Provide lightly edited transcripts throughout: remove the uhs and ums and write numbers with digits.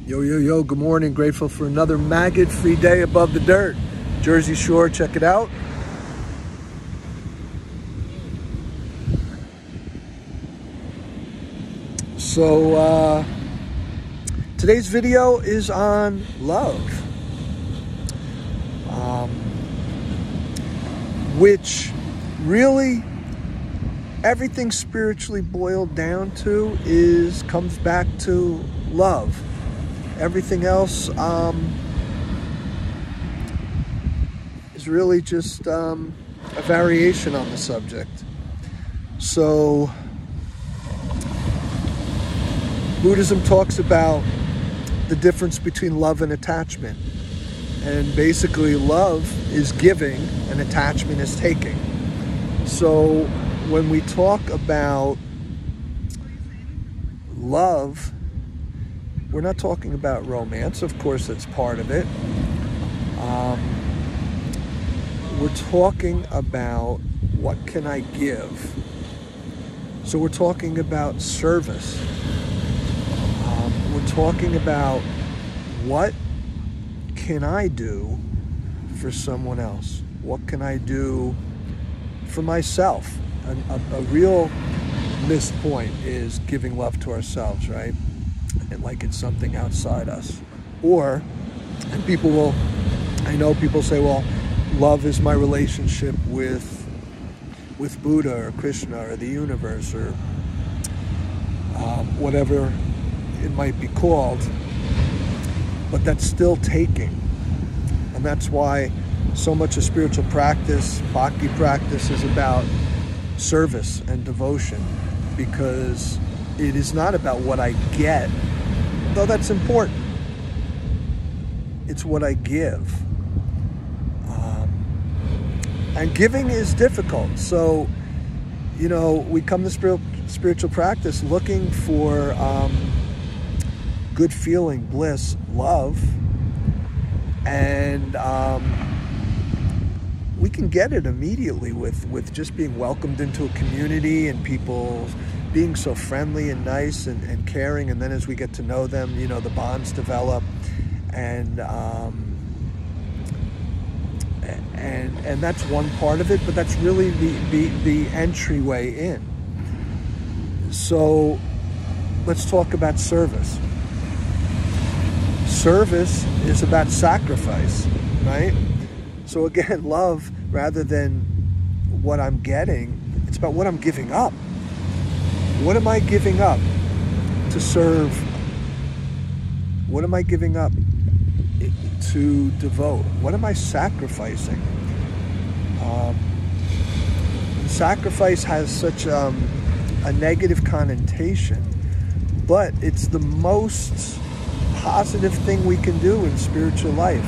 Yo, yo, yo, good morning. Grateful for another maggot-free day above the dirt. Jersey Shore, check it out. So, today's video is on love, which really everything spiritually boiled down to comes back to love. Everything else is really just a variation on the subject. So Buddhism talks about the difference between love and attachment. And basically love is giving and attachment is taking. So when we talk about love, we're not talking about romance. Of course, that's part of it. We're talking about what can I give. So we're talking about service. We're talking about what can I do for someone else? What can I do for myself? A real missed point is giving love to ourselves, right? And like it's something outside us. Or, and I know people say, well, love is my relationship with Buddha or Krishna or the universe or whatever it might be called. But that's still taking. And that's why so much of spiritual practice, bhakti practice, is about service and devotion, because it is not about what I get, though that's important. It's what I give. And giving is difficult. So, we come to spiritual practice looking for good feeling, bliss, love, and we can get it immediately with just being welcomed into a community and people being so friendly and nice and caring. And then as we get to know them, the bonds develop, and that's one part of it, but that's really the entryway in. So let's talk about service. Service is about sacrifice, right? So again, love, rather than what I'm getting, it's about what I'm giving up. What am I giving up to serve? What am I giving up to devote? What am I sacrificing? Sacrifice has such a negative connotation, but it's the most positive thing we can do in spiritual life,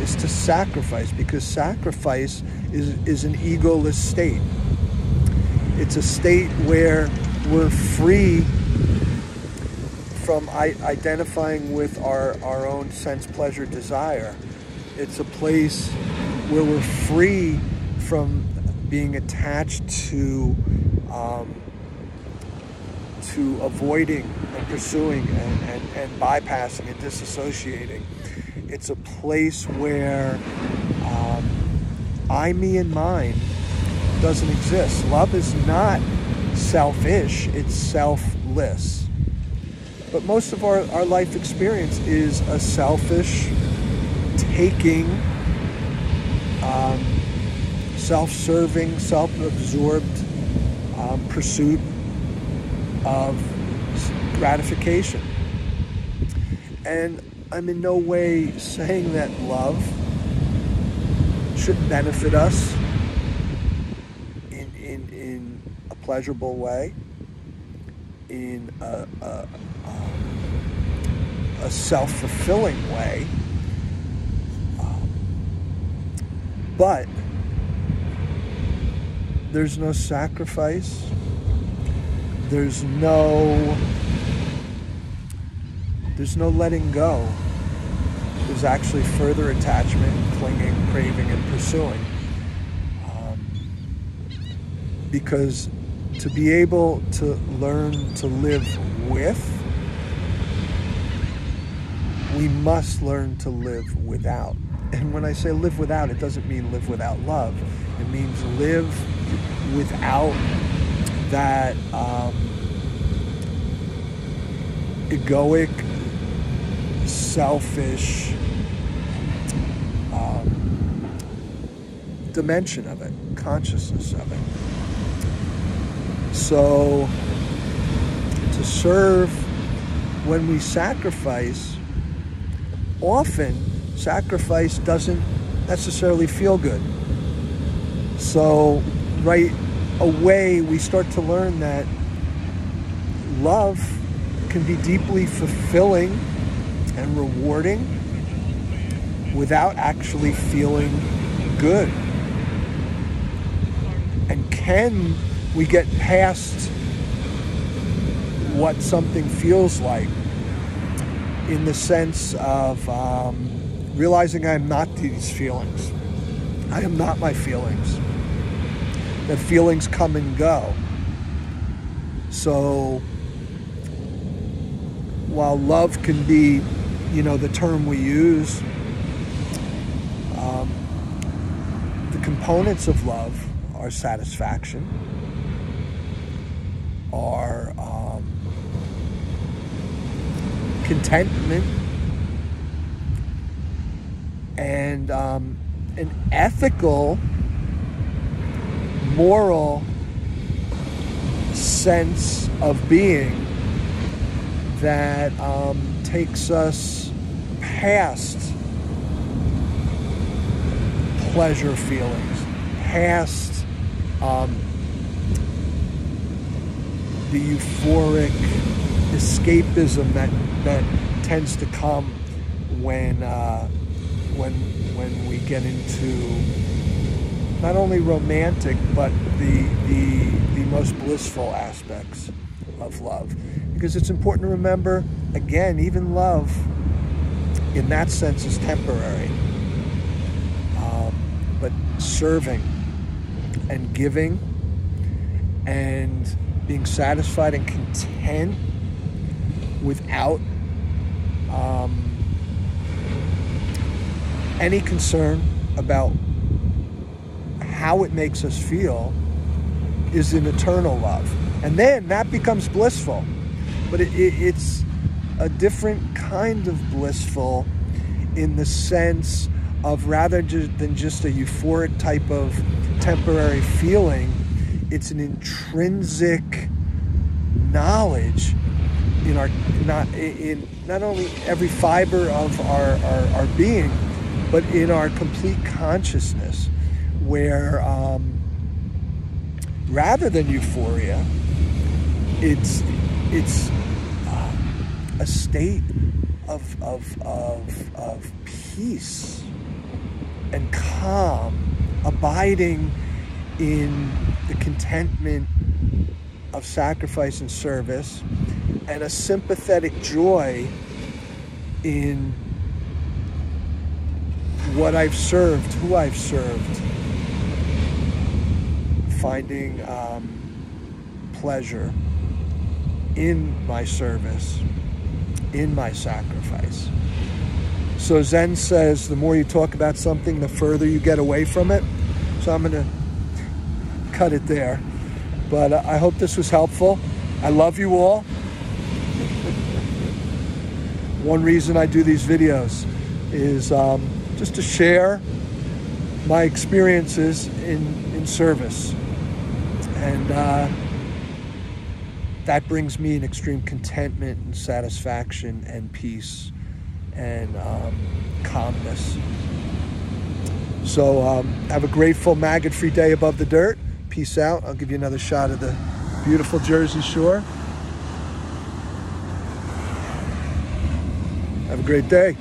is to sacrifice, because sacrifice is an egoless state. It's a state where we're free from identifying with our own sense, pleasure, desire. It's a place where we're free from being attached to avoiding and pursuing and bypassing and disassociating. It's a place where I, me, and mine doesn't exist. Love is not selfish, it's selfless. But most of our life experience is a selfish, taking, self-serving, self-absorbed pursuit of gratification. And I'm in no way saying that love should benefit us in a pleasurable way, in a self-fulfilling way, but there's no sacrifice, there's no letting go. There's actually further attachment, clinging, craving, and pursuing. Because to be able to learn to live with we must learn to live without. And when I say live without, it doesn't mean live without love. It means live without that egoic, selfish dimension of it, consciousness of it. So to serve, when we sacrifice, often sacrifice doesn't necessarily feel good. So right away we start to learn that love can be deeply fulfilling and rewarding without actually feeling good. And can we get past what something feels like in the sense of realizing I'm not these feelings. I am not my feelings. That feelings come and go. So while love can be, the term we use, the components of love are satisfaction, are contentment, and an ethical, moral sense of being that takes us past pleasure feelings, past the euphoric escapism that tends to come when we get into not only romantic but the most blissful aspects of love. Because it's important to remember, again, even love in that sense is temporary. But serving and giving and being satisfied and content without any concern about how it makes us feel is an eternal love. And then that becomes blissful. But it's a different kind of blissful in the sense of rather than just a euphoric type of temporary feeling, it's an intrinsic knowledge in not only every fiber of our being, but in our complete consciousness, where rather than euphoria, it's a state of peace and calm, abiding in the contentment of sacrifice and service, and a sympathetic joy in what I've served, who I've served, finding pleasure in my service, in my sacrifice. So Zen says the more you talk about something, the further you get away from it. So I'm going to cut it there. But I hope this was helpful. I love you all. One reason I do these videos is just to share my experiences in service. And that brings me an extreme contentment and satisfaction and peace and calmness. So have a grateful, maggot-free day above the dirt. Peace out. I'll give you another shot of the beautiful Jersey Shore. Have a great day.